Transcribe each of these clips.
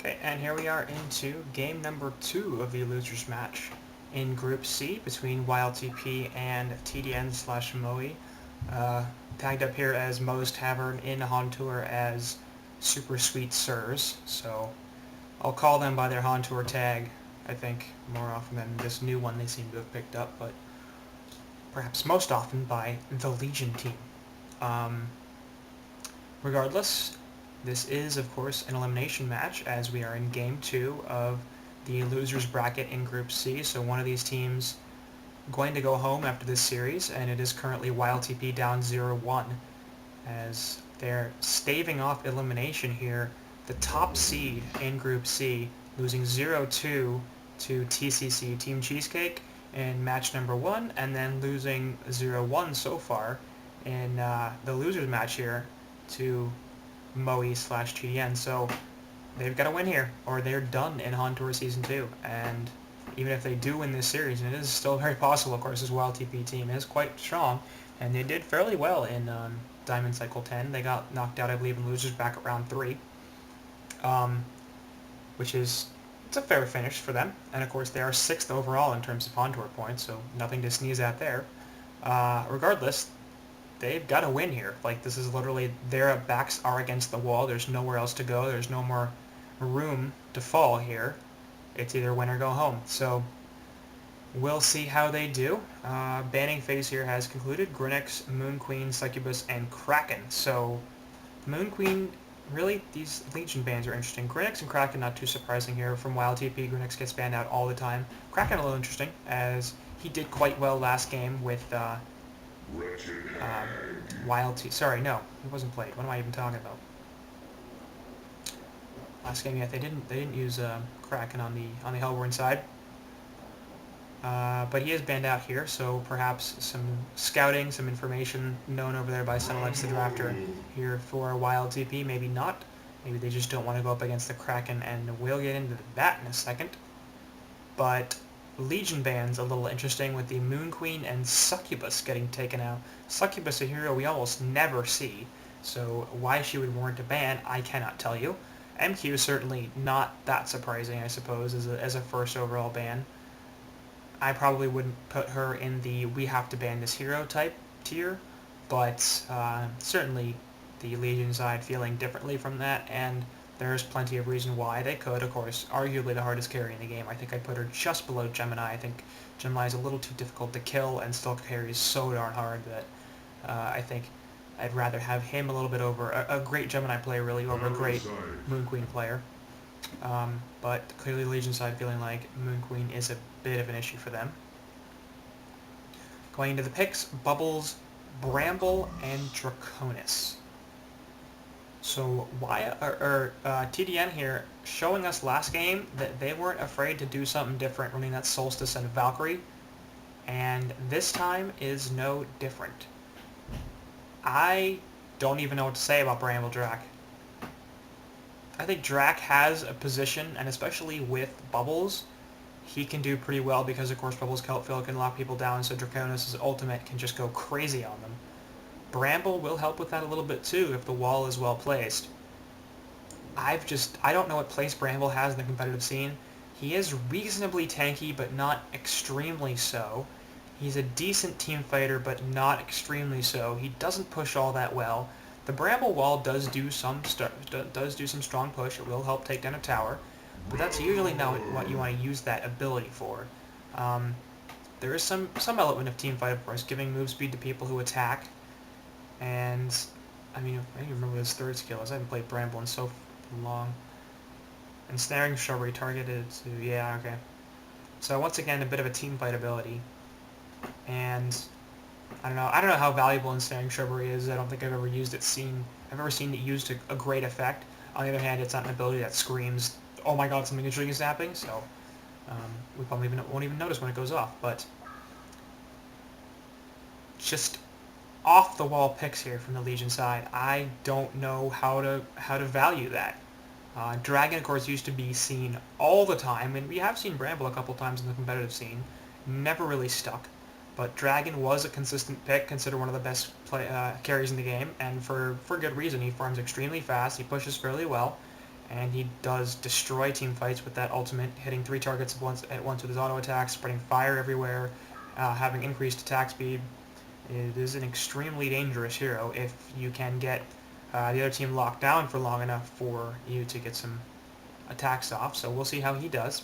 Okay, and here we are into game number 2 of the losers match in Group C between YLTP and tdN slash Moe. Tagged up here as Moe's Tavern, in HoN Tour as Super Sweet Sirs. So I'll call them by their HoN Tour tag, I think, more often than this new one they seem to have picked up, but perhaps most often by the Legion team. Regardless, this is, of course, an elimination match, as we are in Game 2 of the losers bracket in Group C, so one of these teams going to go home after this series, and it is currently YLTP down 0-1, as they're staving off elimination here. The top seed in Group C, losing 0-2 to TCC, Team Cheesecake, in match number 1, and then losing 0-1 so far in the losers match here to Moe slash tdN. So they've got to win here, or they're done in HoN Tour Season 2. And even if they do win this series, and it is still very possible, of course, this YLTP team is quite strong, and they did fairly well in Diamond Cycle 10. They got knocked out, I believe, in losers back at round 3, which is, it's a fair finish for them. And of course, they are 6th overall in terms of HoN Tour points, so nothing to sneeze at there. Regardless, they've got to win here. Like, this is literally, their backs are against the wall. There's nowhere else to go. There's no more room to fall here. It's either win or go home. So we'll see how they do. Banning phase here has concluded. Grinix, Moon Queen, Succubus, and Kraken. So Moon Queen, really, these Legion bans are interesting. Grinix and Kraken, not too surprising here. From YLTP, Grinix gets banned out all the time. Kraken a little interesting, as he did quite well last game with sorry, no, he wasn't played. What am I even talking about? Last game, yeah, they didn't use Kraken on the Hellborn side, but he is banned out here. So perhaps some scouting, some information known over there by Sunlights the Drafter here for YLTP. Maybe not. Maybe they just don't want to go up against the Kraken, and we'll get into that in a second. But Legion bans a little interesting, with the Moon Queen and Succubus getting taken out. Succubus, a hero we almost never see, so why she would warrant a ban, I cannot tell you. MQ is certainly not that surprising, I suppose, as a first overall ban. I probably wouldn't put her in the we have to ban this hero type tier, but certainly the Legion side feeling differently from that, and there's plenty of reason why they could. Of course, arguably the hardest carry in the game. I think I'd put her just below Gemini. I think Gemini is a little too difficult to kill and still carries so darn hard that I think I'd rather have him a little bit over a great Gemini player, really, over a great Moon Queen player. But clearly Legion side feeling like Moon Queen is a bit of an issue for them. Going into the picks, Bubbles, Bramble, and Draconis. So tdN here showing us last game that they weren't afraid to do something different, running that Solstice and Valkyrie, and this time is no different. I don't even know what to say about Bramble Drac. I think Drac has a position, and especially with Bubbles, he can do pretty well because, of course, Bubbles Kelpfill can lock people down, so Draconis' ultimate can just go crazy on them. Bramble will help with that a little bit too if the wall is well placed. I don't know what place Bramble has in the competitive scene. He is reasonably tanky, but not extremely so. He's a decent team fighter, but not extremely so. He doesn't push all that well. The Bramble wall does do some strong push. It will help take down a tower, but that's usually not what you want to use that ability for. There is some element of team fight, of course, giving move speed to people who attack. And, I mean, I don't even remember what his third skill is. I haven't played Bramble in so long. And Snaring Shrubbery targeted to, yeah, okay. So once again, a bit of a team fight ability. And, I don't know how valuable Ensnaring Shrubbery is. I don't think I've ever used it I've ever seen it used to a great effect. On the other hand, it's not an ability that screams, oh my god, something interesting is happening, so we probably won't even notice when it goes off. But just off-the-wall picks here from the Legion side. I don't know how to value that. Dragon, of course, used to be seen all the time, and we have seen Bramble a couple times in the competitive scene. Never really stuck. But Dragon was a consistent pick, considered one of the best carries in the game, and for good reason. He farms extremely fast, he pushes fairly well, and he does destroy team fights with that ultimate, hitting 3 targets at once with his auto attack, spreading fire everywhere, having increased attack speed. It is an extremely dangerous hero if you can get the other team locked down for long enough for you to get some attacks off, so we'll see how he does.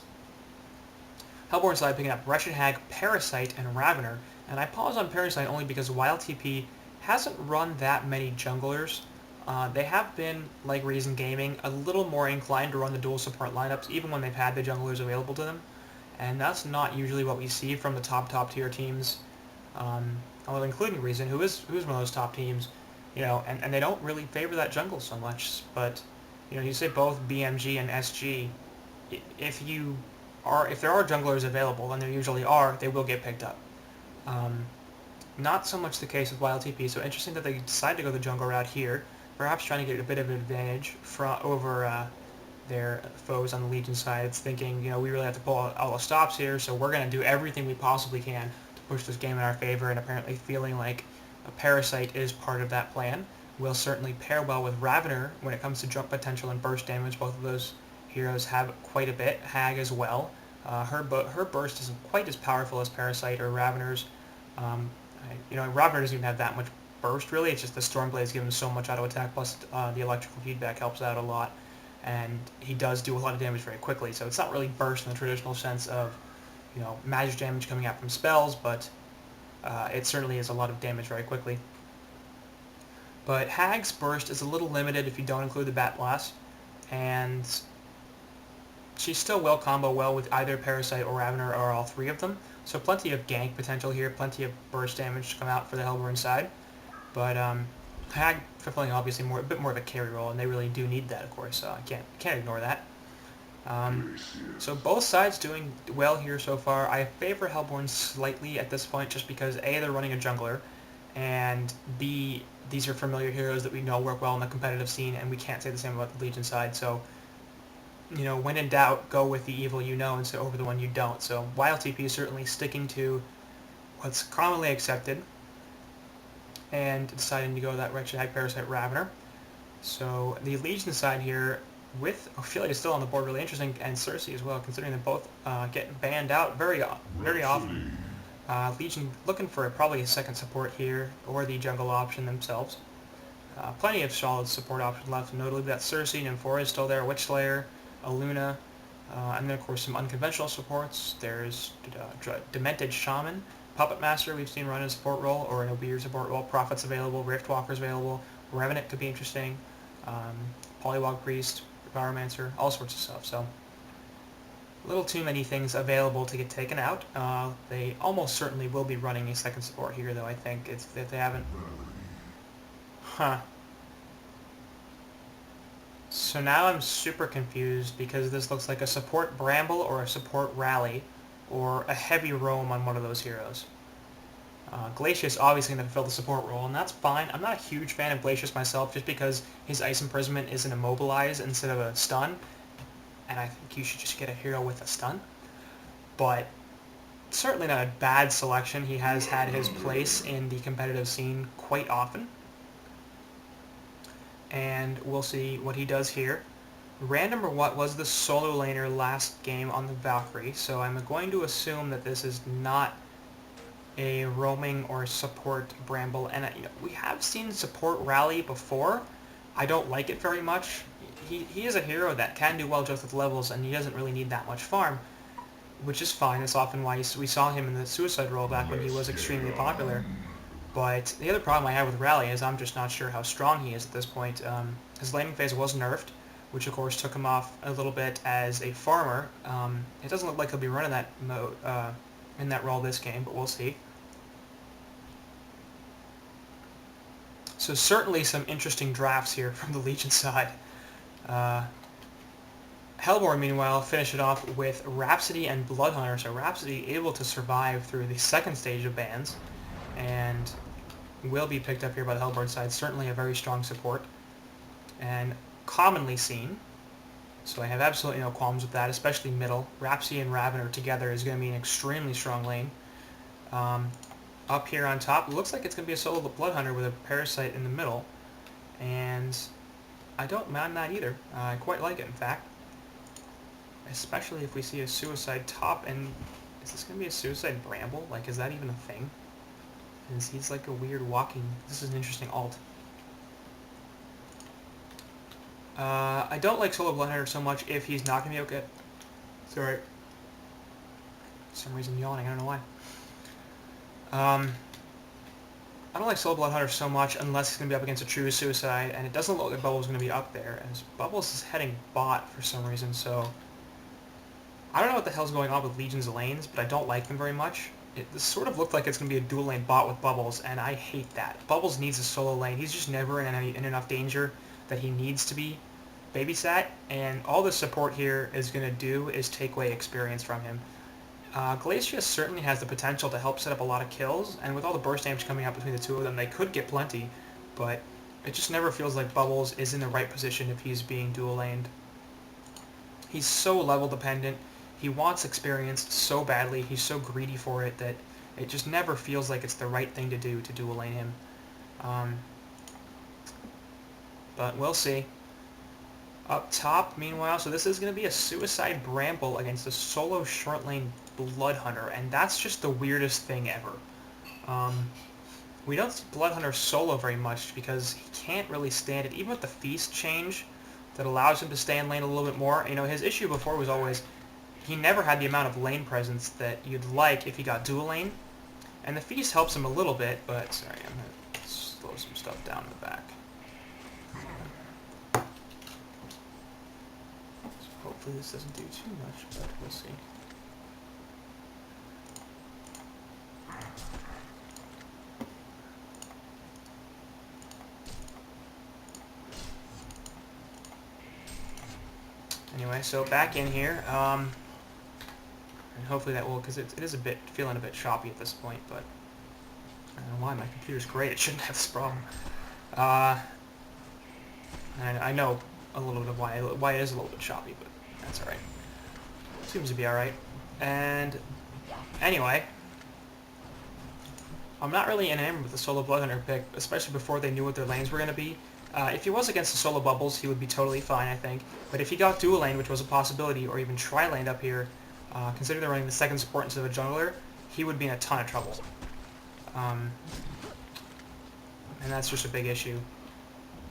Hellborn side picking up Wretched Hag, Parasite, and Ravener, and I pause on Parasite only because YLTP hasn't run that many junglers. They have been, like Reason Gaming, a little more inclined to run the dual support lineups even when they've had the junglers available to them, and that's not usually what we see from the top tier teams, although including Reason, who's one of those top teams, and they don't really favor that jungle so much. But you say both BMG and SG, if there are junglers available, and there usually are, they will get picked up. Not so much the case with YLTP, so interesting that they decided to go the jungle route here, perhaps trying to get a bit of an advantage over their foes on the Legion side. It's thinking, we really have to pull all the stops here, so we're going to do everything we possibly can to push this game in our favor, and apparently feeling like a Parasite is part of that plan. Will certainly pair well with Ravener when it comes to jump potential and burst damage. Both of those heroes have quite a bit. Hag as well. Her burst isn't quite as powerful as Parasite or Ravener's. Ravener doesn't even have that much burst, really. It's just the Stormblades give him so much auto attack, plus the electrical feedback helps out a lot, and he does do a lot of damage very quickly. So it's not really burst in the traditional sense of magic damage coming out from spells, but it certainly is a lot of damage very quickly. But Hag's burst is a little limited if you don't include the Bat Blast, and she still will combo well with either Parasite or Ravener or all three of them. So plenty of gank potential here, plenty of burst damage to come out for the Hellborn side. But Hag fulfilling obviously a bit more of a carry role, and they really do need that, of course. So I can't ignore that. So both sides doing well here so far. I favor Hellborn slightly at this point, just because A, they're running a jungler, and B, these are familiar heroes that we know work well in the competitive scene, and we can't say the same about the Legion side. So when in doubt, go with the evil and over the one you don't. So YLTP is certainly sticking to what's commonly accepted and deciding to go that Wretched Hag, Parasite, Ravener. So the Legion side here, with Ophelia still on the board, really interesting, and Cersei as well, considering they both get banned out very often. Legion looking for probably a second support here, or the jungle option themselves. Plenty of solid support options left, notably that Cersei, Nymphora is still there, Witch Slayer, a Luna, and then of course some unconventional supports. There's Demented Shaman, Puppet Master we've seen run in a support role, or in a weird support role, Prophet's available, Riftwalker's available, Revenant could be interesting, Polywog Priest, Pyromancer, all sorts of stuff. So a little too many things available to get taken out. They almost certainly will be running a second support here, though, I think, if they haven't. So now I'm super confused because this looks like a support Bramble or a support Rally or a heavy roam on one of those heroes. Glacius obviously going to fulfill the support role, and that's fine. I'm not a huge fan of Glacius myself, just because his Ice Imprisonment is an immobilize instead of a stun, and I think you should just get a hero with a stun. But certainly not a bad selection. He has had his place in the competitive scene quite often, and we'll see what he does here. Random or what was the solo laner last game on the Valkyrie, so I'm going to assume that this is not a roaming or support Bramble, and we have seen support Rally before. I don't like it very much. He is a hero that can do well just with levels, and he doesn't really need that much farm, which is fine. That's often why we saw him in the Suicide role back when he was extremely popular. But the other problem I have with Rally is I'm just not sure how strong he is at this point. His laning phase was nerfed, which of course took him off a little bit as a farmer. It doesn't look like he'll be running that mode in that role this game, but we'll see. So certainly some interesting drafts here from the Legion side. Hellborn, meanwhile, finished it off with Rhapsody and Bloodhunter. So Rhapsody able to survive through the second stage of bans, and will be picked up here by the Hellborn side. Certainly a very strong support, and commonly seen. So I have absolutely no qualms with that, especially middle. Rhapsody and Ravener together is going to be an extremely strong lane. Up here on top, it looks like it's going to be a solo Bloodhunter with a Parasite in the middle. And I don't mind that either. I quite like it, in fact. Especially if we see a suicide top, and is this going to be a suicide bramble? Like, is that even a thing? Is he's like a weird walking... This is an interesting alt. I don't like Solo Bloodhunter so much if he's not going to be okay. Sorry. For some reason yawning, I don't know why. I don't like Solo Bloodhunter so much unless he's going to be up against a true suicide, and it doesn't look like Bubbles is going to be up there, as Bubbles is heading bot for some reason, so... I don't know what the hell's going on with Legion's lanes, but I don't like them very much. This sort of looked like it's going to be a dual lane bot with Bubbles, and I hate that. Bubbles needs a solo lane. He's just never in enough danger that he needs to be babysat, and all the support here is going to do is take away experience from him. Glacius certainly has the potential to help set up a lot of kills, and with all the burst damage coming out between the two of them, they could get plenty, but it just never feels like Bubbles is in the right position if he's being dual laned. He's so level dependent. He wants experience so badly, he's so greedy for it that it just never feels like it's the right thing to do to dual lane him. But we'll see. Up top, meanwhile, so this is going to be a suicide bramble against a solo short lane Bloodhunter, and that's just the weirdest thing ever. We don't see Bloodhunter solo very much because he can't really stand it, even with the feast change that allows him to stay in lane a little bit more. You know, his issue before was always he never had the amount of lane presence that you'd like if he got dual lane, and the feast helps him a little bit, but sorry, I'm going to slow some stuff down in the back. So hopefully this doesn't do too much, but we'll see. Anyway, so back in here, and hopefully that will, because it is feeling a bit choppy at this point, but I don't know why, my computer's great, it shouldn't have this problem. And I know a little bit of why it is a little bit choppy, but that's alright. Seems to be alright. And anyway, I'm not really enamored with the solo Bloodhunter pick, especially before they knew what their lanes were going to be. If he was against the solo Bubbles, he would be totally fine, I think. But if he got dual lane, which was a possibility, or even tri-laned up here, considering they're running the second support instead of a jungler, he would be in a ton of trouble. And that's just a big issue.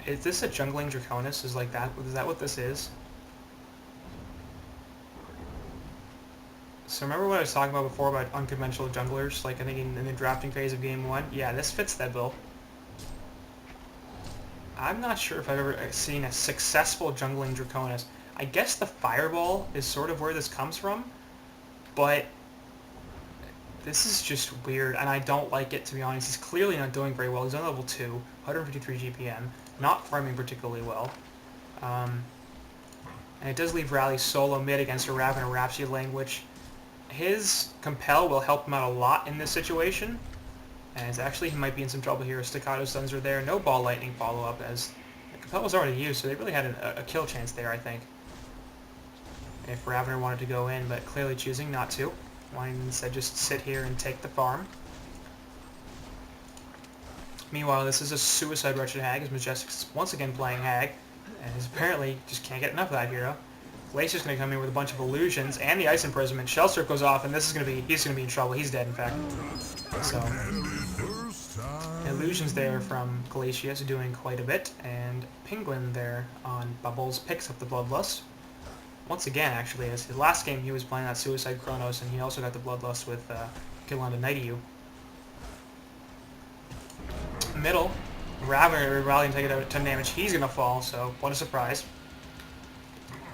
Is this a jungling Draconis? Is that what this is? So remember what I was talking about before about unconventional junglers, like I think in the drafting phase of Game 1? Yeah, this fits that bill. I'm not sure if I've ever seen a successful jungling Draconis. I guess the Fireball is sort of where this comes from, but this is just weird, and I don't like it, to be honest. He's clearly not doing very well. He's on level 2, 153 GPM, not farming particularly well. And it does leave Rally solo mid against a Raven or Rhapsody lane, which his Compel will help him out a lot in this situation. And actually, he might be in some trouble here. Staccato stuns are there. No Ball Lightning follow-up, as the Compel was already used, so they really had a kill chance there, I think. If Ravener wanted to go in, but clearly choosing not to. Wanting to instead just sit here and take the farm. Meanwhile, this is a suicide Wretched Hag, as Majestic's once again playing Hag, and is apparently just can't get enough of that hero. Glacier's going to come in with a bunch of illusions and the Ice Imprisonment. Shell Strip goes off, and he's going to be in trouble. He's dead, in fact. So, illusions there from Glacius doing quite a bit, and Penguin there on Bubbles picks up the Bloodlust. Once again, actually, as his last game he was playing that Suicide Chronos, and he also got the Bloodlust with Kill on the Nighty-You. Middle, Ravener rallying taking out 10 damage. He's going to fall, so what a surprise.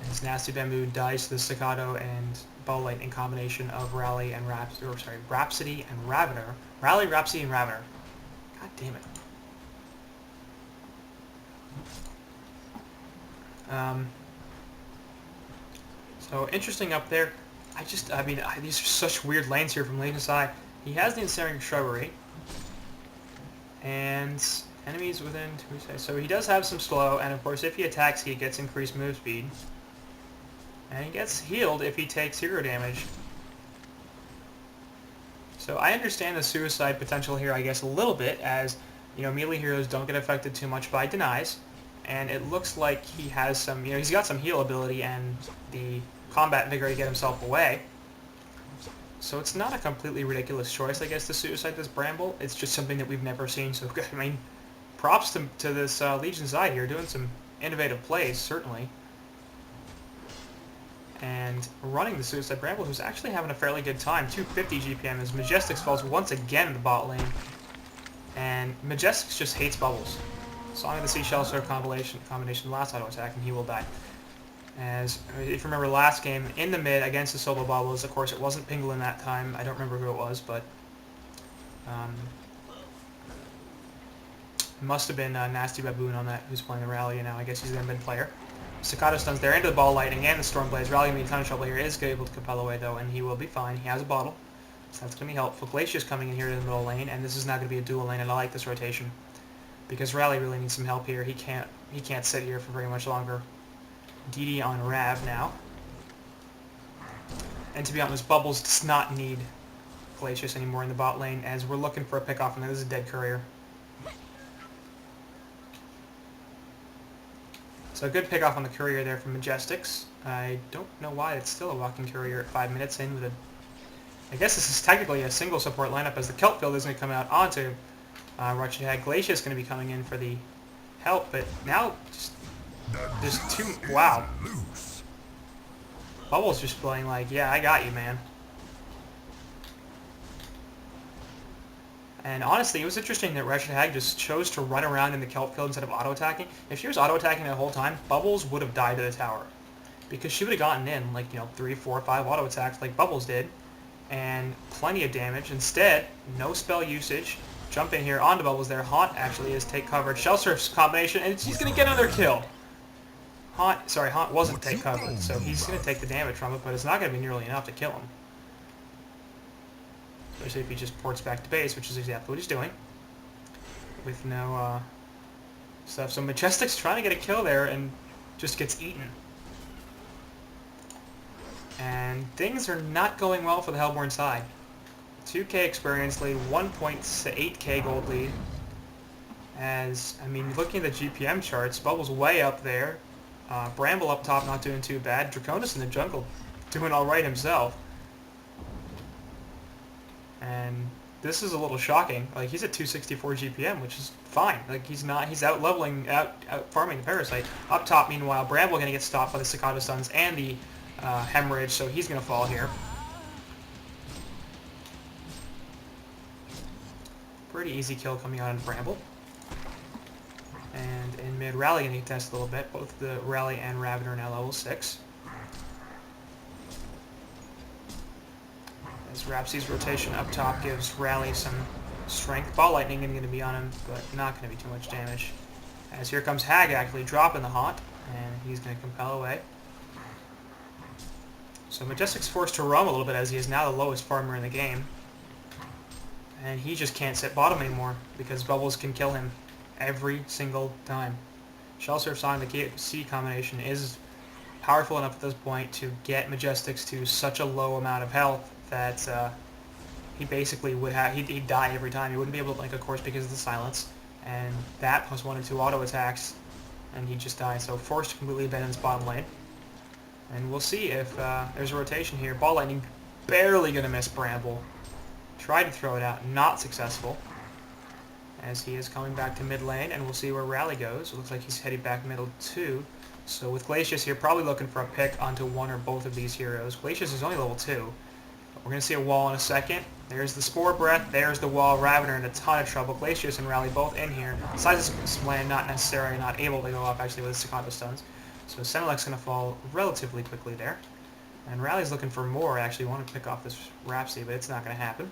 His Nasty Bamboo dies to the Staccato and Ball Lightning combination of Rally and Rhapsody and Ravener. Rally, Rhapsody, and Ravener. God damn it. So interesting up there. I mean, these are such weird lanes here from Legion's side. He has the Ensnaring Shrubbery. And enemies within 2 seconds. So he does have some slow, and of course if he attacks he gets increased move speed. And he gets healed if he takes hero damage. So I understand the suicide potential here, I guess, a little bit, as, you know, melee heroes don't get affected too much by denies. and it looks like he has some, he's got some heal ability and the combat vigor to get himself away. So it's not a completely ridiculous choice, I guess, to suicide this Bramble. It's just something that we've never seen, so I mean, props to this Legion side here, doing some innovative plays, certainly. And running the Suicide Bramble, who's actually having a fairly good time. 250 GPM as Majestics falls once again in the bot lane. And Majestics just hates bubbles. Song of the Seashell sort of combination last auto attack, and he will die. As, if you remember last game, in the mid against the solo bubbles, of course it wasn't Pingolin that time. I don't remember who it was, but must have been Nasty Baboon on that, who's playing the Rally, and now I guess he's the mid player. Staccato stuns there into the Ball Lightning and the Stormblaze. Rally going to be a ton of trouble here. Is able to compel away though, and he will be fine. He has a bottle, so that's going to be helpful. Glacier's coming in here to the middle lane, and this is not going to be a dual lane, and I like this rotation because Rally really needs some help here. He can't sit here for very much longer. DD on Rav now, and to be honest, Bubbles does not need Glacius anymore in the bot lane, as we're looking for a pick off, and this is a dead courier. So a good pick off on the courier there from Majestics. I don't know why it's still a walking courier at 5 minutes in with a... I guess this is technically a single support lineup, as the Kelp field is going to come out onto Ratchet Hag. Glacius is going to be coming in for the help, but now there's two... Wow. Bubbles just playing like, yeah, I got you, man. And honestly, it was interesting that Ratchet Hag just chose to run around in the Kelp field instead of auto-attacking. If she was auto-attacking that whole time, Bubbles would have died to the tower. Because she would have gotten in, like, 3, 4, 5 auto-attacks like Bubbles did. And plenty of damage. Instead, no spell usage. Jump in here onto Bubbles there. HoN actually is take coverage. Shell Surf's combination, and she's going to get another kill. HoN wasn't take coverage, so he's going to take the damage from it, but it's not going to be nearly enough to kill him. Especially if he just ports back to base, which is exactly what he's doing. With no stuff. So Majestic's trying to get a kill there and just gets eaten. And things are not going well for the Hellborn side. 2k experience lead, 1.8k gold lead. As, I mean, looking at the GPM charts, Bubble's way up there. Bramble up top not doing too bad. Draconis in the jungle doing alright himself. And this is a little shocking. Like, he's at 264 GPM, which is fine. Like, he's out leveling, out farming the Parasite. Up top, meanwhile, Bramble going to get stopped by the Staccato Stuns and the Hemorrhage, so he's going to fall here. Pretty easy kill coming out on Bramble. And in mid, Rally going to test a little bit. Both the Rally and Raven are now level 6. As Rhapsody's rotation up top gives Rally some strength. Ball Lightning going to be on him, but not going to be too much damage. As here comes Hag actually dropping the haunt, and he's going to compel away. So Majestic's forced to roam a little bit, as he is now the lowest farmer in the game. And he just can't sit bottom anymore, because Bubbles can kill him every single time. Shell Surf's on the C combination is powerful enough at this point to get Majestics to such a low amount of health that he basically would have, he'd die every time. He wouldn't be able to blink, of course, because of the silence. And that plus 1 and 2 auto attacks, and he'd just die. So forced to completely abandon his bottom lane. And we'll see if there's a rotation here. Ball Lightning barely going to miss Bramble. Tried to throw it out, not successful. As he is coming back to mid lane, and we'll see where Rally goes. It looks like he's heading back middle too. So with Glacius here, probably looking for a pick onto one or both of these heroes. Glacius is only level 2. We're going to see a wall in a second. There's the Spore Breath. There's the wall. Ravener in a ton of trouble. Glacius and Rally both in here. Sizes land not necessary, not able to go up actually with the Staccato Stuns. So Senelec's going to fall relatively quickly there. And Rally's looking for more. I actually want to pick off this Rhapsody, but it's not going to happen.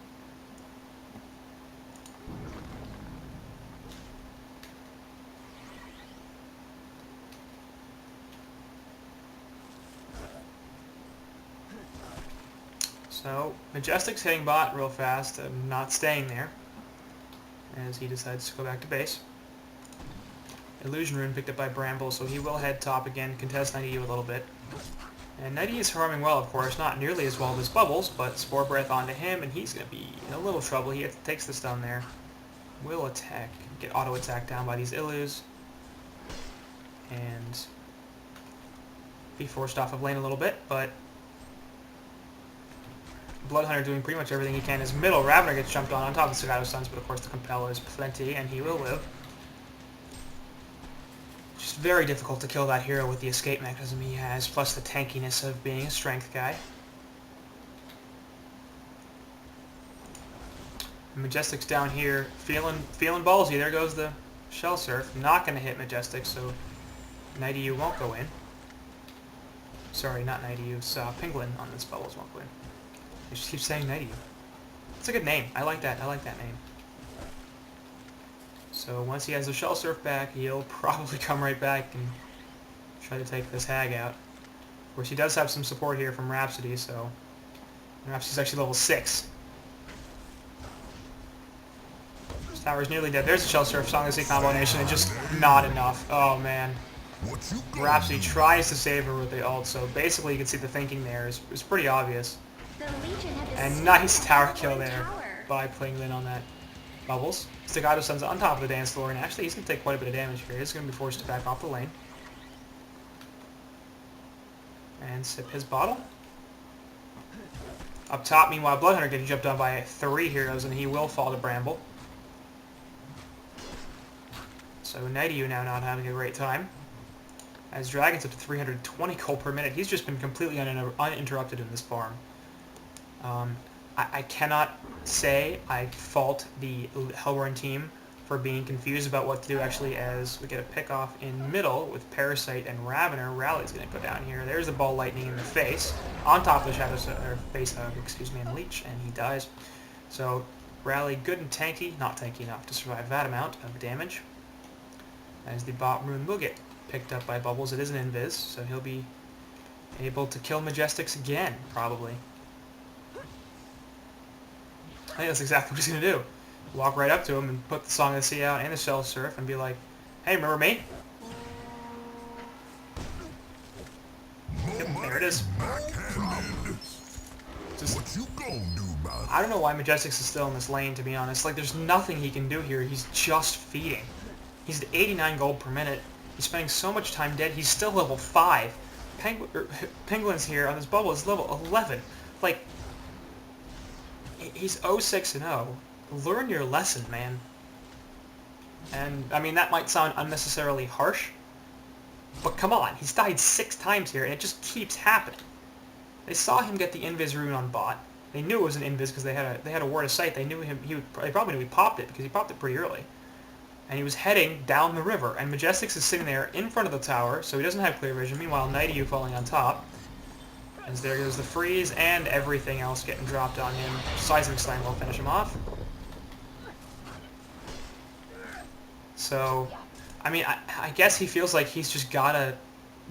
So, Majestic's hitting bot real fast, not staying there, as he decides to go back to base. Illusion Rune picked up by Bramble, so he will head top again, contest 90 a little bit. And 90 is farming well, of course, not nearly as well as Bubbles, but Spore Breath onto him, and he's going to be in a little trouble. He takes the stun there. Will attack, get auto-attacked down by these Illus. and be forced off of lane a little bit, but Bloodhunter doing pretty much everything he can. His middle, Ravener gets jumped on top of the Staccato Stuns, but of course the Compel is plenty, and he will live. Just very difficult to kill that hero with the escape mechanism he has, plus the tankiness of being a strength guy. Majestic's down here, feeling ballsy. There goes the Shell Surf. Not going to hit Majestic, so Night EU won't go in. Sorry, not Night EU. Penguin on this Bubbles won't go in. I just keep saying Night EU. It's a good name. I like that. I like that name. So once he has the Shell Surf back, he'll probably come right back and try to take this Hag out. Of course, he does have some support here from Rhapsody, so Rhapsody's actually level 6. This tower's nearly dead. There's the Shell Surf, Song of the Sea combination, and just not enough. Oh, man. Rhapsody tries to save her with the ult, so basically you can see the thinking there is pretty obvious. And nice tower kill there by playing Lin on that Bubbles. Staccato Stuns on top of the dance floor, and actually he's going to take quite a bit of damage here. He's going to be forced to back off the lane. And sip his bottle. Up top, meanwhile, Bloodhunter getting jumped on by 3 heroes, and he will fall to Bramble. So Night EU now not having a great time. As Dragon's up to 320 gold per minute, he's just been completely uninterrupted in this farm. I cannot say I fault the Hellborn team for being confused about what to do actually, as we get a pick off in middle with Parasite and Ravener. Rally's going to go down here. There's the ball lightning in the face, on top of the Shadow face, and Leech, and he dies. So Rally good and tanky, not tanky enough to survive that amount of damage. As the bot rune will get picked up by Bubbles. It is an invis, so he'll be able to kill Majestics again, probably. I think that's exactly what he's going to do. Walk right up to him and put the Song of the Sea out and the Shell Surf and be like, hey, remember me? Yep, there it is. Just, I don't know why Majestics is still in this lane, to be honest. Like, there's nothing he can do here. He's just feeding. He's at 89 gold per minute. He's spending so much time dead. He's still level 5. Penguin's here on this bubble is level 11. Like, he's 06-0. Learn your lesson, man. And, I mean, that might sound unnecessarily harsh, but come on. He's died 6 times here, and it just keeps happening. They saw him get the invis rune on bot. They knew it was an invis because they had a word of sight. They knew him. They probably knew he popped it because he popped it pretty early. And he was heading down the river, and Majestics is sitting there in front of the tower, so he doesn't have clear vision. Meanwhile, Night EU falling on top. As there goes the freeze and everything else getting dropped on him. Seismic Slam will finish him off. So, I mean, I guess he feels like he's just gotta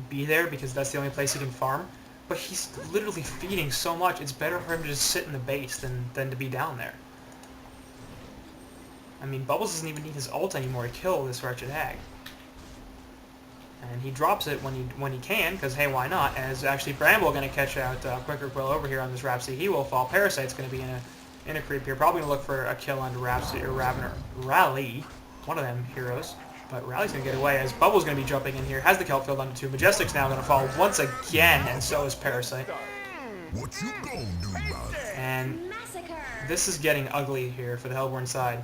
be there because that's the only place he can farm. But he's literally feeding so much, it's better for him to just sit in the base than to be down there. I mean, Bubbles doesn't even need his ult anymore to kill this wretched hag. And he drops it when he can, because hey, why not? As actually Bramble going to catch out Quicker Quill over here on this Rhapsody. He will fall. Parasite's going to be in a creep here. Probably going to look for a kill on Rhapsody or Ravener. Rally, one of them heroes. But Rally's going to get away as Bubble's going to be jumping in here. Has the kelp field onto 2. Majestic's now going to fall once again, and so is Parasite. What you gonna do about it? And this is getting ugly here for the Hellborn side.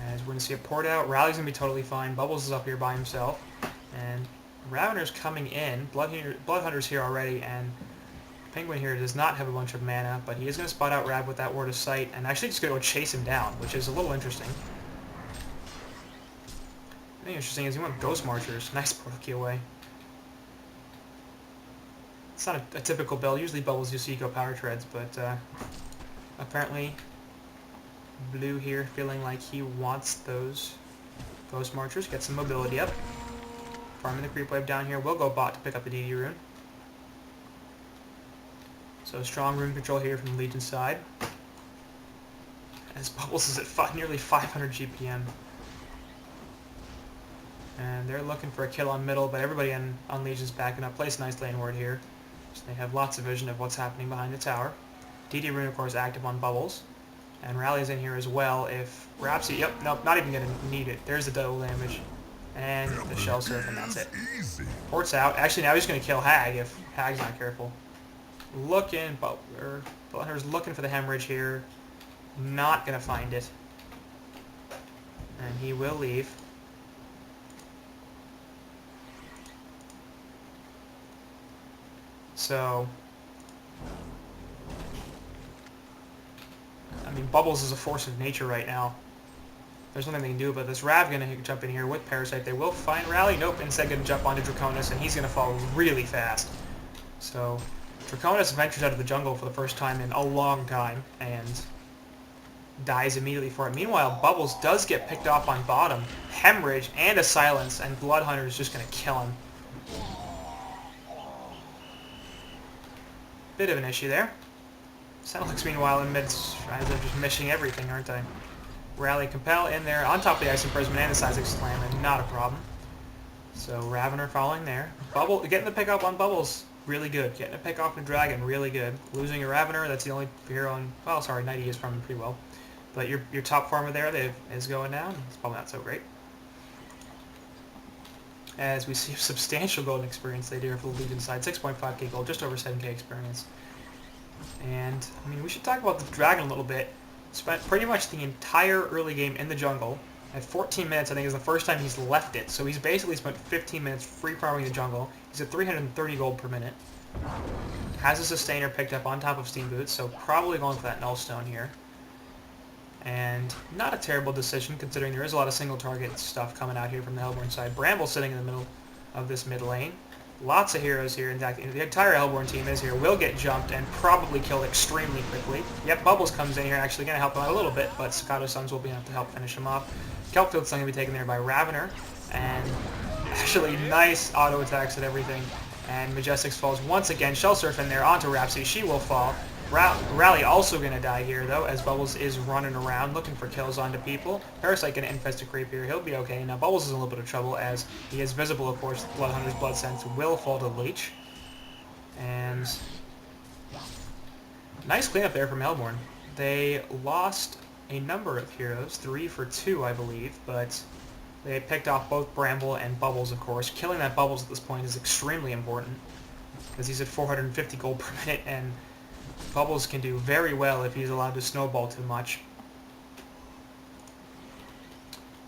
As we're going to see a port out. Rally's going to be totally fine. Bubbles is up here by himself. And Ravener's coming in. Bloodhunter's here already, and Penguin here does not have a bunch of mana, but he is going to spot out Rav with that word of sight, and actually just going to go chase him down, which is a little interesting. The thing interesting is he went Ghost Marchers. Nice portal key away. It's not a typical build. Usually Bubbles you see go Power Treads, but apparently Blue here feeling like he wants those Ghost Marchers. Get some mobility up. Farming the creep wave down here. We'll go bot to pick up the DD rune. So strong rune control here from the Legion side. As Bubbles is at nearly 500 GPM. And they're looking for a kill on middle, but everybody on Legion's backing up. Place a nice lane ward here. So they have lots of vision of what's happening behind the tower. DD rune, of course, active on Bubbles. And Rally's in here as well if Rhapsody... Yep, nope, not even going to need it. There's the double damage. And the Shell Surf, and that's it. Easy. Port's out. Actually, now he's going to kill Hag if Hag's not careful. Looking, but Blunder's looking for the hemorrhage here. Not going to find it. And he will leave. So, I mean, Bubbles is a force of nature right now. There's nothing they can do about this. Rav going to jump in here with Parasite. They will find Rally. Nope, instead going to jump onto Draconis, and he's going to fall really fast. So, Draconis ventures out of the jungle for the first time in a long time, and dies immediately for it. Meanwhile, Bubbles does get picked off on bottom. Hemorrhage and a silence, and Bloodhunter is just going to kill him. Bit of an issue there. Senelix, meanwhile, in mid, they're just missing everything, aren't they? Rally, Compel in there, on top of the Ice Imprisonment and the Seismic Slam, and not a problem. So, Ravener following there. Bubble, getting the pick up on Bubbles, really good. Getting a pick off the Dragon, really good. Losing a Ravener, that's the only hero on, well, sorry, Nighty is farming pretty well. But your top farmer there is going down. It's probably not so great. As we see a substantial golden experience they do for the Legion side. 6.5k gold, just over 7k experience. And, I mean, we should talk about the Dragon a little bit. Spent pretty much the entire early game in the jungle. At 14 minutes, I think, is the first time he's left it. So he's basically spent 15 minutes free farming the jungle. He's at 330 gold per minute. Has a Sustainer picked up on top of Steam Boots, so probably going for that Null Stone here. And not a terrible decision, considering there is a lot of single target stuff coming out here from the Hellborn side. Bramble sitting in the middle of this mid lane. Lots of heroes here. In fact, the entire Hellborn team is here. Will get jumped and probably killed extremely quickly. Yep, Bubbles comes in here, actually going to help him out a little bit, but Staccato Suns will be enough to help finish him off. Kelpfield's going to be taken there by Ravener, and actually nice auto attacks and everything. And Majestix falls once again. Shell Surf in there onto Rhapsody. She will fall. Rally also going to die here, though, as Bubbles is running around looking for kills onto people. Parasite going to infest a creep here. He'll be okay. Now, Bubbles is in a little bit of trouble, as he is visible, of course. Bloodhunter's Blood Sense will fall to Leech. And nice cleanup there from Hellborn. They lost a number of heroes, 3 for 2, I believe, but they picked off both Bramble and Bubbles, of course. Killing that Bubbles at this point is extremely important, because he's at 450 gold per minute, and Bubbles can do very well if he's allowed to snowball too much.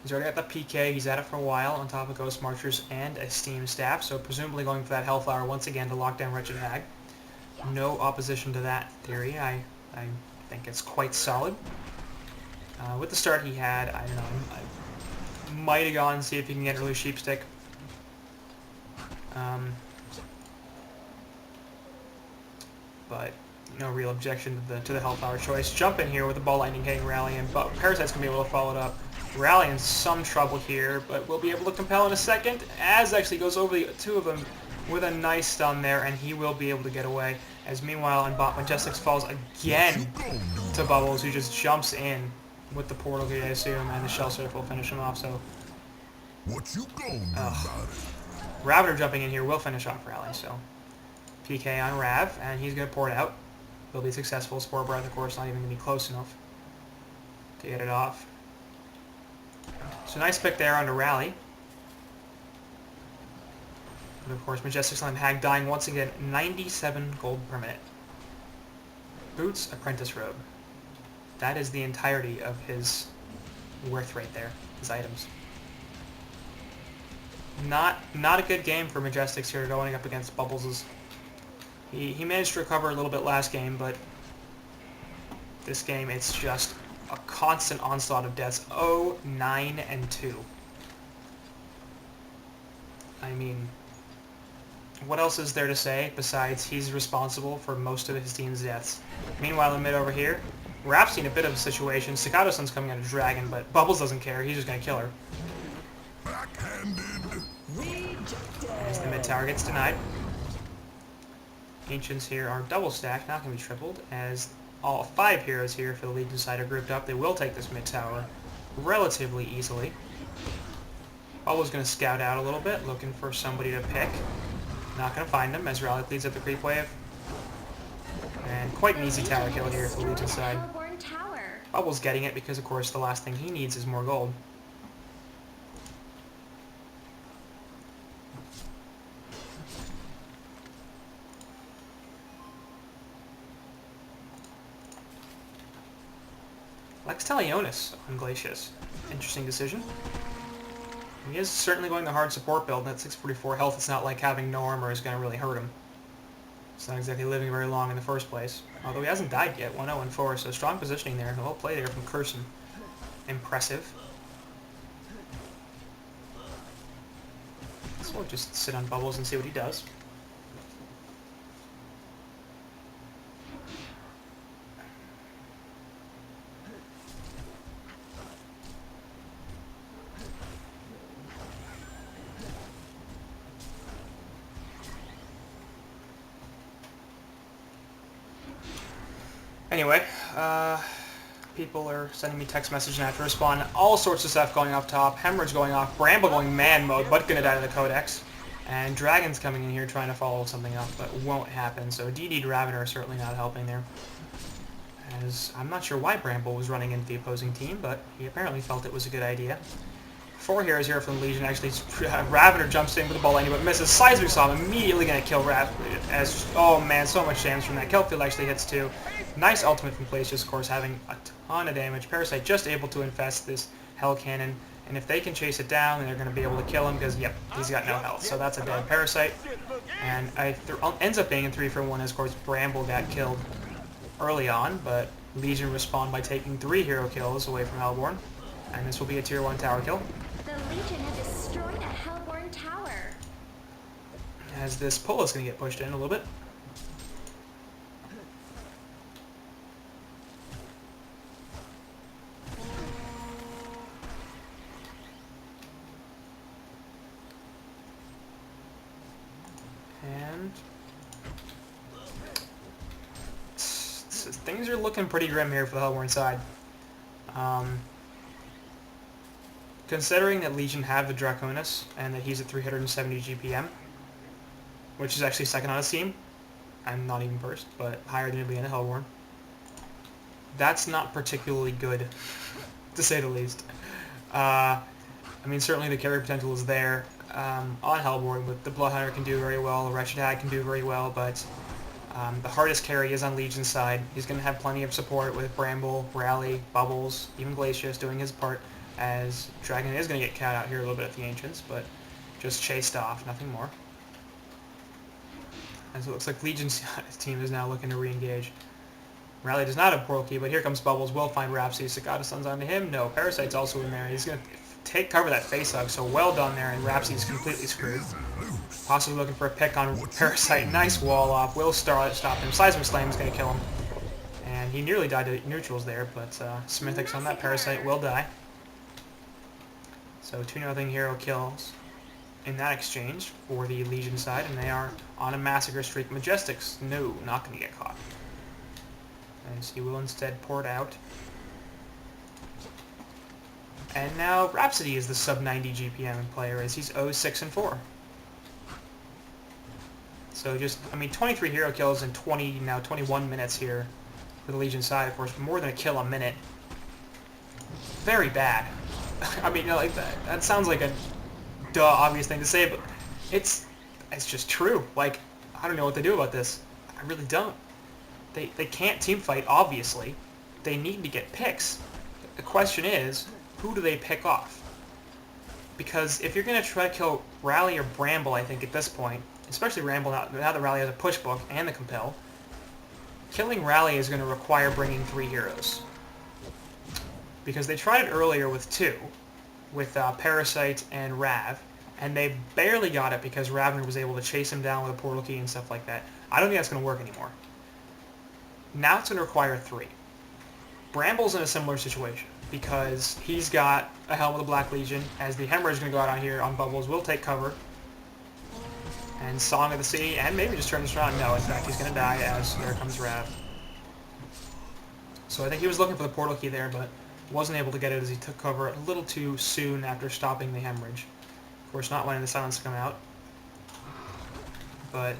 He's already got the PK, he's at it for a while, on top of Ghost Marchers and a Steam Staff, so presumably going for that Hellflower once again to lock down Wretched Hag. No opposition to that theory. I think it's quite solid. With the start he had, I don't know, I might have gone and see if he can get an early Sheepstick. But no real objection to the Hellflower choice. Jump in here with the Ball Lightning hitting Rally, and Parasite's going to be able to follow it up. Rally in some trouble here, but we'll be able to compel in a second. Az actually goes over the two of them with a nice stun there, and he will be able to get away. As meanwhile, on bot, Majestix falls again to Bubbles, who just jumps in with the portal here, I assume, and the Shell Surf will finish him off, so... What you gonna do about it? Ravener jumping in here will finish off Rally, so... PK on Rav, and he's going to pour it out. He'll be successful. Spore Breath, of course, not even going to be close enough to get it off. So nice pick there onto Rally. And of course, Majestic Slime Hag dying once again, 97 gold per minute. Boots, Apprentice Robe. That is the entirety of his worth right there, his items. Not a good game for Majestix here going up against Bubbles'. He managed to recover a little bit last game, but this game it's just a constant onslaught of deaths. 0, 9, and 2. I mean, what else is there to say besides he's responsible for most of his team's deaths? Meanwhile, in mid over here, Rap's in a bit of a situation. Staccato Sun's coming out of Dragon, but Bubbles doesn't care. He's just going to kill her. Backhanded. As the mid tower gets denied. Ancients here are double stacked, not going to be tripled, as all 5 heroes here for the Legion side are grouped up. They will take this mid tower relatively easily. Bubbles going to scout out a little bit, looking for somebody to pick. Not going to find him, as Rally leads up the creep wave. And quite an easy tower kill here for the Legion side. Bubbles getting it because, of course, the last thing he needs is more gold. Lex Talionis on Glacius. Interesting decision. He is certainly going the hard support build, and at 644 health, it's not like having no armor is going to really hurt him. It's not exactly living very long in the first place. Although he hasn't died yet, 1-0-4, so strong positioning there. Well played there from Curson. Impressive. So we'll just sit on Bubbles and see what he does. Anyway, people are sending me text messages and I have to respond. All sorts of stuff going off top. Hemorrhage going off. Bramble going man mode, but gonna die to the Codex. And Dragon's coming in here trying to follow something up, but won't happen. So DD Ravener are certainly not helping there. As I'm not sure why Bramble was running into the opposing team, but he apparently felt it was a good idea. 4 heroes here from the Legion. Actually, Ravener jumps in with the ball landing, but misses. Seismic Storm immediately going to kill Ravener. As, oh man, so much damage from that. Kelpfield actually hits too. Nice ultimate from Glacius, of course, having a ton of damage. Parasite just able to infest this Hell Cannon, and if they can chase it down, then they're going to be able to kill him, because, yep, he's got no health. So that's a dead Parasite. And ends up being in 3-for-1, as, of course, Bramble got killed early on, but Legion respond by taking 3 hero kills away from Hellborn. And this will be a tier 1 tower kill. The Legion have destroyed a Hellborn tower. As this pull is going to get pushed in a little bit. And things are looking pretty grim here for the Hellborn side. Considering that Legion have the Draconis and that he's at 370 GPM, which is actually second on his team, and not even first, but higher than anybody in the Hellborn. That's not particularly good, to say the least. I mean, certainly the carry potential is there on Hellborn, but the Bloodhunter can do very well, the Wretched Hag can do very well, but the hardest carry is on Legion's side. He's going to have plenty of support with Bramble, Rally, Bubbles, even Glacius doing his part, as Dragon is going to get cat out here a little bit at the Ancients, but just chased off, nothing more. As it looks like Legion's team is now looking to re-engage. Rally does not have Portal Key, but here comes Bubbles. Will find Rhapsody. Sagata Sun's onto him. No, Parasite's also in there. He's going to cover that face hug, so well done there, and Rhapsody's completely screwed. Possibly looking for a pick on Parasite. Nice wall off. Will stop him. Seismic Slam is going to kill him. And he nearly died to neutrals there, but Smithix on that Parasite will die. So 2-0 hero kills in that exchange for the Legion side, and they are on a massacre streak. Majestics, no, not going to get caught. As he will instead port out. And now Rhapsody is the sub-90 GPM player, as he's 0-6-4. So just, I mean, 23 hero kills in 21 minutes here for the Legion side. Of course, more than a kill a minute. Very bad. I mean, you know, like that sounds like a obvious thing to say, but it's just true. Like, I don't know what to do about this. I really don't. They can't team fight, obviously. They need to get picks. The question is, who do they pick off? Because if you're going to try to kill Rally or Bramble, I think, at this point, especially Bramble, now that Rally has a push book and the Compel, killing Rally is going to require bringing 3 heroes. Because they tried it earlier with 2, with Parasite and Rav, and they barely got it because Ravener was able to chase him down with a portal key and stuff like that. I don't think that's going to work anymore. Now it's going to require 3. Bramble's in a similar situation, because he's got a Helm of the Black Legion, as the Hemorrhage is going to go out on here on Bubbles, will take cover, and Song of the Sea, and maybe just turn this around. No, in fact, he's going to die, as there comes Rav. So I think he was looking for the portal key there, but wasn't able to get it as he took cover a little too soon after stopping the Hemorrhage. Of course, not wanting the silence to come out. But,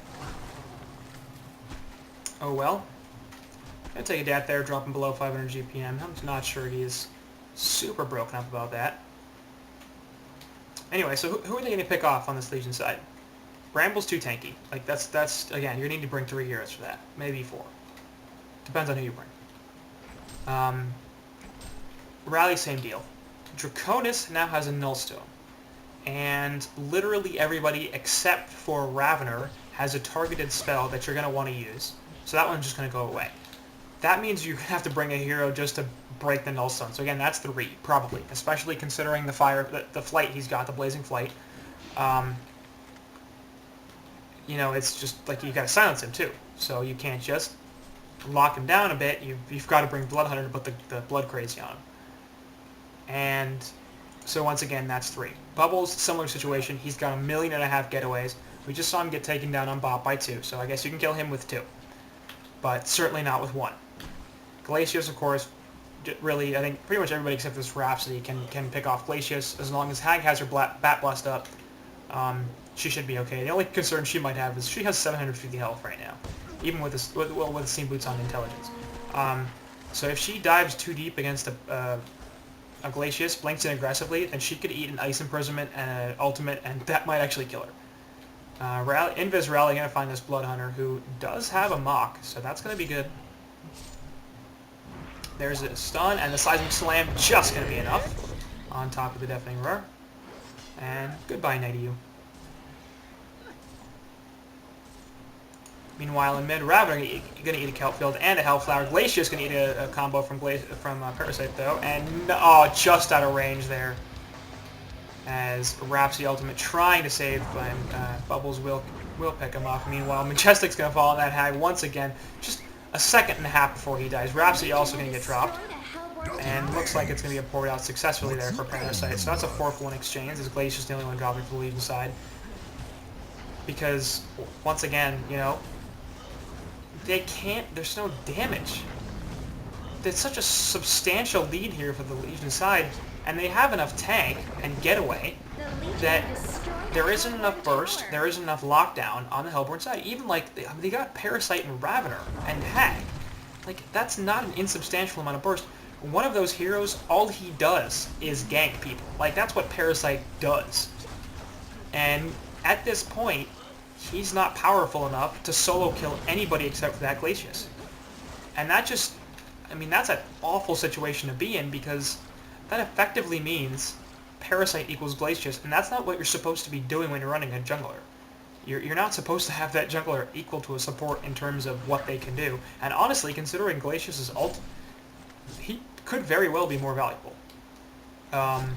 oh well. Gonna take a death there, dropping below 500 GPM. I'm not sure he's super broken up about that. Anyway, so who are they going to pick off on this Legion side? Bramble's too tanky. Like, that's again, you need to bring 3 heroes for that. Maybe 4. Depends on who you bring. Rally, same deal. Draconis now has a Nullstone. And literally everybody except for Ravener has a targeted spell that you're going to want to use. So that one's just going to go away. That means you have to bring a hero just to break the Nullstone. So again, that's 3, probably. Especially considering the the flight he's got, the Blazing Flight. You know, it's just like you got to silence him too. So you can't just lock him down a bit. You've got to bring Bloodhunter to put the Blood Crazy on him. And so once again, that's 3. Bubbles, similar situation. He's got 1.5 million getaways. We just saw him get taken down on bot by 2, so I guess you can kill him with 2. But certainly not with 1. Glacius, of course, really, I think pretty much everybody except this Rhapsody can pick off Glacius. As long as Hag has her Bat Blast up, she should be okay. The only concern she might have is she has 750 health right now, even with the Steam Boots on Intelligence. So if she dives too deep against a Glacius, blinks in aggressively, then she could eat an Ice Imprisonment and an Ultimate, and that might actually kill her. Invis Rally going to find this Bloodhunter, who does have a Mock, so that's going to be good. There's a stun, and the Seismic Slam just going to be enough on top of the Deafening Roar. And goodbye, Night of You. Meanwhile, in mid, Ravener going to eat a Kelp Field and a Hellflower. Glacius going to eat a combo from Parasite, though. And, oh, just out of range there. As Rhapsody Ultimate trying to save him. Bubbles will pick him off. Meanwhile, Majestic's going to fall on that Hag once again. Just a 1.5 seconds before he dies. Rhapsody also going to get dropped. And looks like it's going to get poured out successfully there for Parasite. So that's a 4-1 exchange, as Glacius the only one dropping for the Legion side. Because, once again, you know, there's no damage. There's such a substantial lead here for the Legion side, and they have enough tank and getaway that there isn't enough burst, there isn't enough lockdown on the Hellborn side. Even like, they got Parasite and Ravener and Hag. Like, that's not an insubstantial amount of burst. One of those heroes, all he does is gank people. Like, that's what Parasite does. And at this point, he's not powerful enough to solo kill anybody except for that Glacius. And that just, I mean, that's an awful situation to be in, because that effectively means Parasite equals Glacius, and that's not what you're supposed to be doing when you're running a jungler. You're not supposed to have that jungler equal to a support in terms of what they can do. And honestly, considering Glacius's ult, he could very well be more valuable. And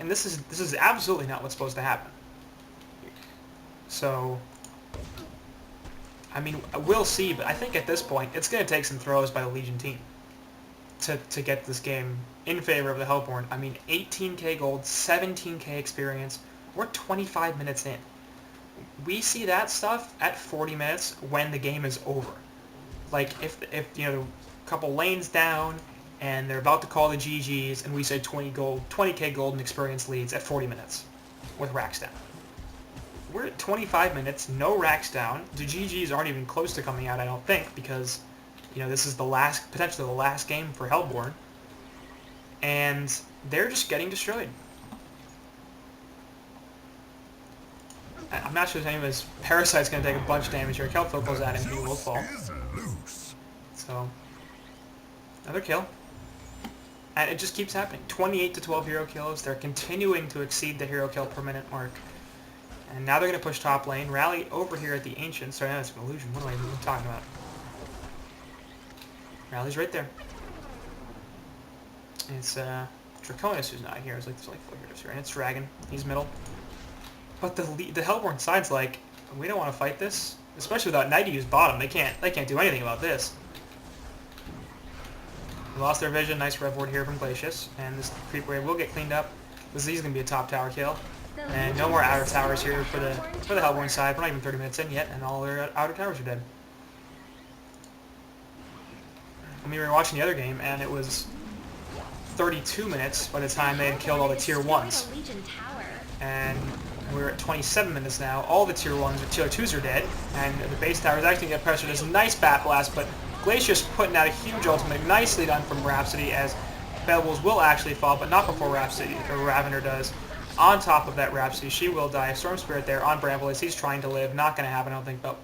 this is absolutely not what's supposed to happen. So, I mean, we'll see, but I think at this point, it's going to take some throws by the Legion team to get this game in favor of the Hellborn. I mean, 18k gold, 17k experience. We're 25 minutes in. We see that stuff at 40 minutes when the game is over. Like, if you know, a couple lanes down, and they're about to call the GGs, and we say 20k gold and experience leads at 40 minutes with racks down. We're at 25 minutes, no racks down. The GGs aren't even close to coming out, I don't think, because, you know, this is potentially the last game for Hellborn. And they're just getting destroyed. I'm not sure his name is. Parasite's going to take a bunch of damage here. Kelphill goes at him, he will fall. So, another kill. And it just keeps happening. 28 to 12 hero kills. They're continuing to exceed the hero kill per minute mark. And now they're going to push top lane. Rally over here at the Ancient. Sorry, no, that's an illusion. What am I even talking about? Rally's right there. It's Draconis who's not here. There's like 4 heroes here. And it's Dragon. He's middle. But the Hellborn side's like, we don't want to fight this. Especially without Night Use bottom. They can't do anything about this. They lost their vision. Nice rev ward here from Glacius. And this creep wave will get cleaned up. This is going to be a top tower kill. And no more outer towers here for the Hellborn side. We're not even 30 minutes in yet, and all their outer towers are dead. I mean, we were watching the other game, and it was 32 minutes by the time they had killed all the tier 1s. And we're at 27 minutes now. All the tier 1s or tier 2s are dead, and the base tower is actually going to pressure this nice Bat Blast, but Glacius putting out a huge ultimate, nicely done from Rhapsody, as Bellwolves will actually fall, but not before Rhapsody, or Ravener does. On top of that Rhapsody, she will die. Storm Spirit there on Bramble as he's trying to live. Not going to happen, I don't think, but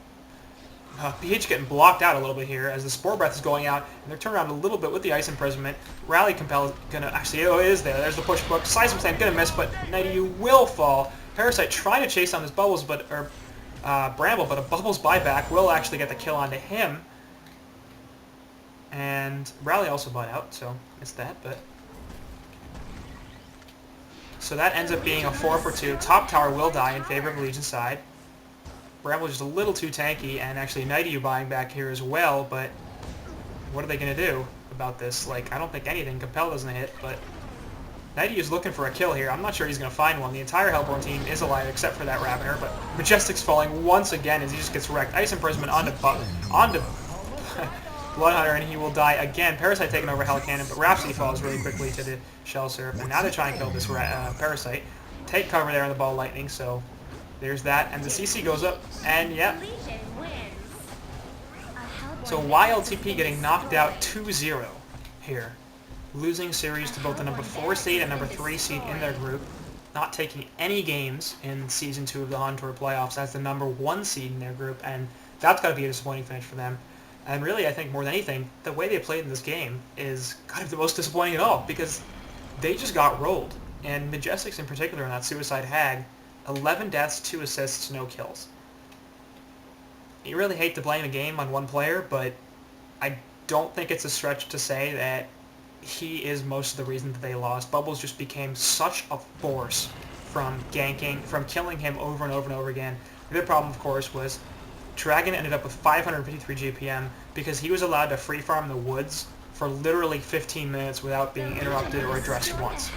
PH getting blocked out a little bit here as the Spore Breath is going out, and they're turned around a little bit with the Ice Imprisonment. Rally Compel is gonna, actually, oh, it is there. There's the push book. Seismic Slam gonna miss, but Nighty will fall. Parasite trying to chase on this Bubbles, Bramble, but a Bubbles buyback will actually get the kill onto him. And Rally also bought out, so missed that, but... So that ends up being a 4 for 2. Top tower will die in favor of Legion side. Bramble is just a little too tanky, and actually Nighty buying back here as well, but what are they going to do about this? Like, I don't think anything. Compel doesn't hit, but Nighty is looking for a kill here. I'm not sure he's going to find one. The entire Hellborn team is alive except for that Ravener, but Majestic's falling once again as he just gets wrecked. Ice Imprisonment onto Bloodhunter, and he will die again. Parasite taking over Hell Cannon, but Rhapsody falls really quickly to the Shell Syrup, and now they're trying to kill this Parasite. Take cover there in the Ball Lightning, so there's that, and the CC goes up, and yep. So YLTP getting knocked out 2-0 here. Losing series to both the number 4 seed and number 3 seed in their group. Not taking any games in Season 2 of the HoN Tour playoffs as the number 1 seed in their group, and that's got to be a disappointing finish for them. And really, I think more than anything, the way they played in this game is kind of the most disappointing at all, because they just got rolled. And Majestics in particular in that Suicide Hag, 11 deaths, 2 assists, no kills. You really hate to blame a game on one player, but I don't think it's a stretch to say that he is most of the reason that they lost. Bubbles just became such a force from ganking, from killing him over and over and over again. The other problem, of course, was Dragon ended up with 553 GPM because he was allowed to free farm the woods for literally 15 minutes without being interrupted or addressed once.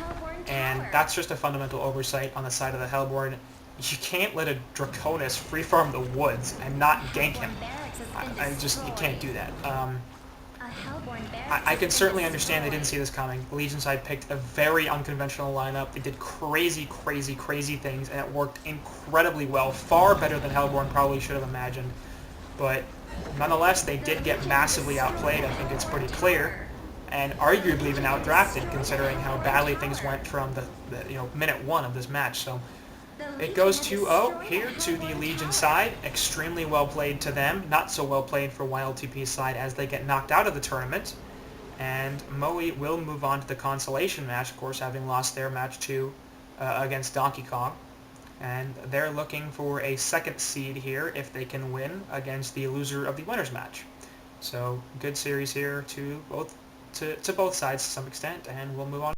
And that's just a fundamental oversight on the side of the Hellborn. You can't let a Draconis free farm the woods and not gank him. You can't do that. I can certainly understand they didn't see this coming. The Legion side picked a very unconventional lineup. They did crazy, crazy, crazy things, and it worked incredibly well. Far better than Hellborn probably should have imagined. But nonetheless, they did get massively outplayed. I think it's pretty clear. And arguably even outdrafted, considering how badly things went from the minute 1 of this match. So it goes 2-0 here to the Legion side. Extremely well played to them. Not so well played for YLTP's side as they get knocked out of the tournament. And Moe will move on to the consolation match, of course, having lost their match 2 against Donkey Kong. And they're looking for a 2nd seed here if they can win against the loser of the winners match. So good series here to both sides to some extent, and we'll move on.